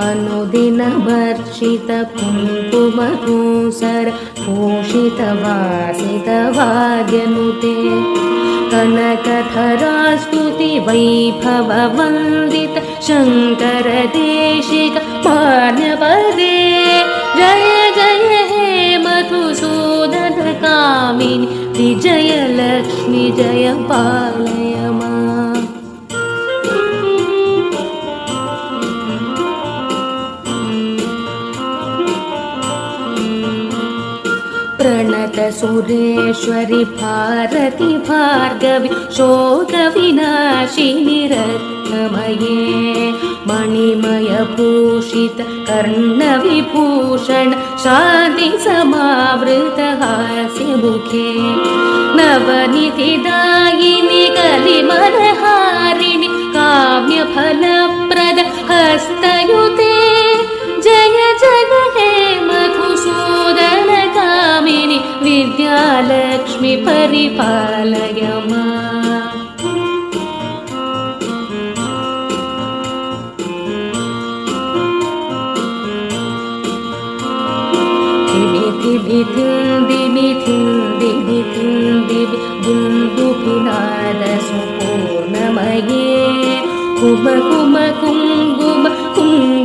अनुदिनवर्षित कुङ्कुमधूसर भूषितवासितवाद्यनुते कनकधरास्तुति वैभववन्दित शङ्करदेशिक मान्यपदे जय जय हे मधुसूदन कामिनि विजयलक्ष्मि जय पालय माम्। प्रणत सुरेश्वरि भारति भार्गवि शोकविनाशिनि रत्नमये मणिमयभूषित कर्णविभूषण शान्ति समावृत हास्यमुखे नवनिधिदायिनि कलिमनहारिणि काम्यफलप्रद हस्तयुते जय जय हे मधुसूदन कामिनि विद्यालक्ष्मि परिपालय माम्। धिमिथिमिथिन्दिमिथिन्दिमिथिन्दिमि दुन्दुभिनादसुपूर्णमये कुम कुम कुङ्गुम कुङ्ग